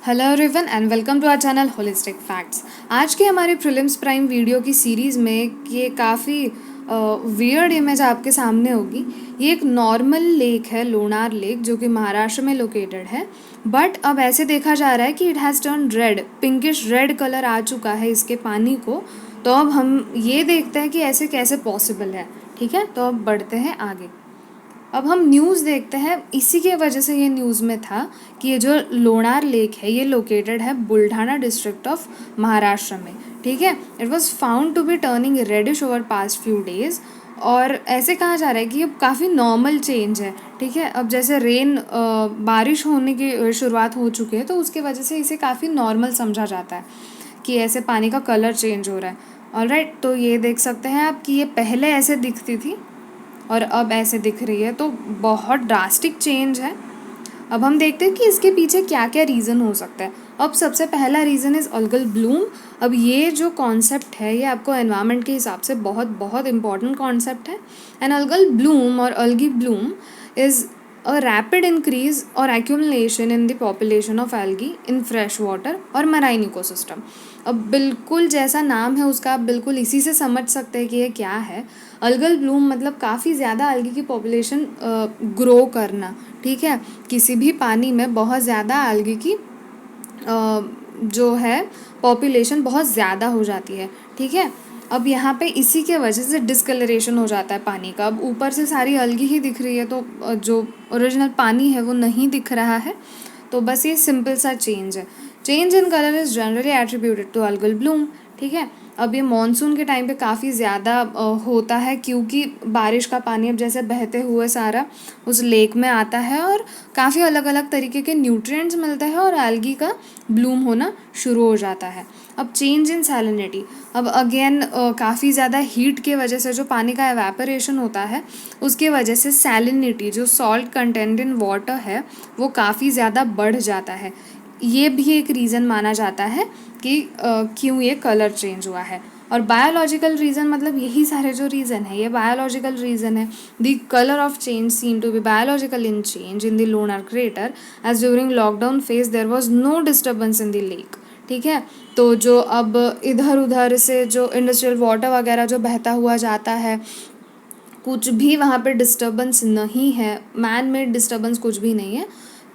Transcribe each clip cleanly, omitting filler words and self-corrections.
Hello everyone and welcome to our channel holistic facts. आज के हमारे प्रीलिम्स प्राइम वीडियो की सीरीज़ में ये काफ़ी वियर्ड इमेज आपके सामने होगी। ये एक नॉर्मल लेक है, लोनार लेक, जो कि महाराष्ट्र में लोकेटेड है। बट अब ऐसे देखा जा रहा है कि it has turn red, pinkish red colour आ चुका है इसके पानी को। तो अब हम ये देखते हैं कि ऐसे कैसे पॉसिबल है। ठीक है, तो अब बढ़ते हैं आगे। अब हम न्यूज़ देखते हैं। इसी के वजह से ये न्यूज़ में था कि ये जो लोनार लेक है ये लोकेटेड है बुल्ढाना डिस्ट्रिक्ट ऑफ महाराष्ट्र में। ठीक है, it was found to be turning reddish over past few days. और ऐसे कहा जा रहा है कि ये काफ़ी नॉर्मल चेंज है। ठीक है, अब जैसे बारिश होने की शुरुआत हो चुकी है तो उसके वजह से इसे काफ़ी नॉर्मल समझा जाता है कि ऐसे पानी का कलर चेंज हो रहा है। ऑलराइट, तो ये देख सकते हैं आप कि ये पहले ऐसे दिखती थी और अब ऐसे दिख रही है, तो बहुत ड्रास्टिक चेंज है। अब हम देखते हैं कि इसके पीछे क्या क्या रीज़न हो सकता है। अब सबसे पहला रीज़न इज़ अल्गल ब्लूम। अब ये जो कॉन्सेप्ट है ये आपको एनवायरनमेंट के हिसाब से बहुत बहुत इंपॉर्टेंट कॉन्सेप्ट है। एंड अल्गल ब्लूम और algae Bloom is a rapid increase or accumulation in the population of algae in fresh water और marine ecosystem। अब बिल्कुल जैसा नाम है उसका, आप बिल्कुल इसी से समझ सकते हैं कि ये क्या है। अल्गल ब्लूम मतलब काफ़ी ज़्यादा algae की पॉपुलेशन ग्रो करना। ठीक है, किसी भी पानी में बहुत ज़्यादा algae की जो है पॉपुलेशन बहुत ज़्यादा हो जाती है। ठीक है, अब यहाँ पे इसी के वजह से डिस्कलरेशन हो जाता है पानी का। अब ऊपर से सारी अलगी ही दिख रही है तो जो ओरिजिनल पानी है वो नहीं दिख रहा है। तो बस ये सिंपल सा चेंज है। Change in colour is generally attributed to algal bloom. ठीक है, अब ये मॉनसून के टाइम पे काफ़ी ज़्यादा होता है क्योंकि बारिश का पानी अब जैसे बहते हुए सारा उस लेक में आता है और काफ़ी अलग अलग तरीके के न्यूट्रिएंट्स मिलते हैं और एल्गी का ब्लूम होना शुरू हो जाता है। अब चेंज इन सैलिनिटी, अब अगेन काफ़ी ज़्यादा हीट के वजह से जो पानी का एवेपोरेशन होता है उसके वजह से सैलिनिटी, जो सॉल्ट कंटेंट इन वाटर है, वो काफ़ी ज़्यादा बढ़ जाता है। ये भी एक रीज़न माना जाता है कि क्यों ये कलर चेंज हुआ है। और बायोलॉजिकल रीज़न मतलब यही सारे जो रीज़न है ये बायोलॉजिकल रीज़न है। The colour of change seem to be biological in change in the Lonar crater as during lockdown phase there was no disturbance in the lake. ठीक है, तो जो अब इधर उधर से जो इंडस्ट्रियल वाटर वगैरह जो बहता हुआ जाता है, कुछ भी वहाँ पे डिस्टर्बेंस नहीं है, मैन मेड डिस्टर्बेंस कुछ भी नहीं है।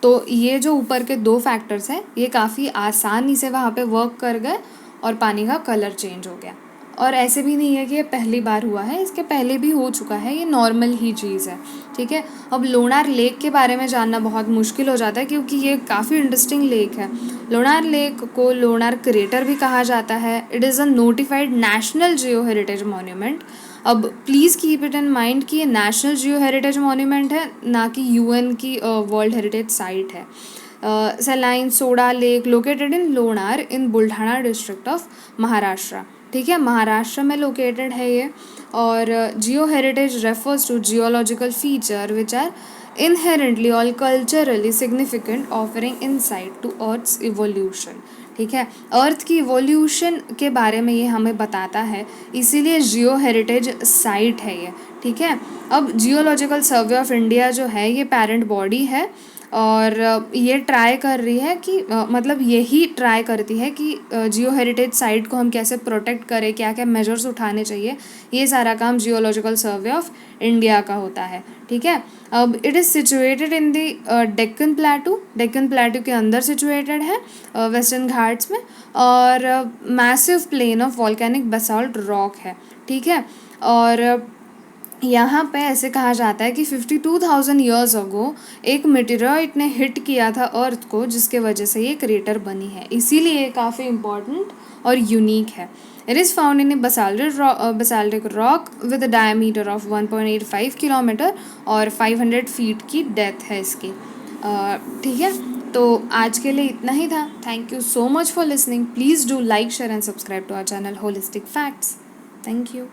तो ये जो ऊपर के दो फैक्टर्स हैं ये काफ़ी आसानी से वहाँ पे वर्क कर गए और पानी का कलर चेंज हो गया। और ऐसे भी नहीं है कि ये पहली बार हुआ है, इसके पहले भी हो चुका है, ये नॉर्मल ही चीज़ है। ठीक है, अब लोनार लेक के बारे में जानना बहुत मुश्किल हो जाता है क्योंकि ये काफ़ी इंटरेस्टिंग लेक है। लोनार लेक को लोनार क्रेटर भी कहा जाता है। It is a notified national geo heritage monument. अब please keep it in mind कि ये नेशनल जियो हेरिटेज मॉन्यूमेंट है, ना कि यूएन की वर्ल्ड हेरिटेज साइट है। Saline soda lake located in Lonar in Buldhana district of Maharashtra. ठीक है, महाराष्ट्र में लोकेटेड है ये। और geo heritage refers to geological feature which are inherently और culturally significant offering insight to earth's evolution. ठीक है, अर्थ की इवोल्यूशन के बारे में ये हमें बताता है, इसीलिए जियो हेरिटेज साइट है ये। ठीक है, अब जियोलॉजिकल सर्वे ऑफ इंडिया जो है ये पेरेंट बॉडी है और ये ट्राई कर रही है कि मतलब यही ट्राई करती है कि जियो हेरिटेज साइट को हम कैसे प्रोटेक्ट करें, क्या क्या मेजर्स उठाने चाहिए। ये सारा काम जियोलॉजिकल सर्वे ऑफ इंडिया का होता है। ठीक है, अब it is situated in the Deccan plateau. Deccan plateau के अंदर सिचुएटेड है वेस्टर्न घाट्स में। और massive plain of volcanic basalt rock है। ठीक है, और यहाँ पे ऐसे कहा जाता है कि 52,000 ईयर्स अगो एक मेटेरॉइड ने हिट किया था अर्थ को, जिसके वजह से ये क्रेटर बनी है। इसीलिए ये काफ़ी इम्पॉर्टेंट और यूनिक है। It is found in A basaltic rock with a diameter of 1.85 kilometre और 500 फीट की डेप्थ है इसकी। ठीक है, तो आज के लिए इतना ही था। Thank you so much for listening. Please do like, share and subscribe to our channel holistic facts. Thank you.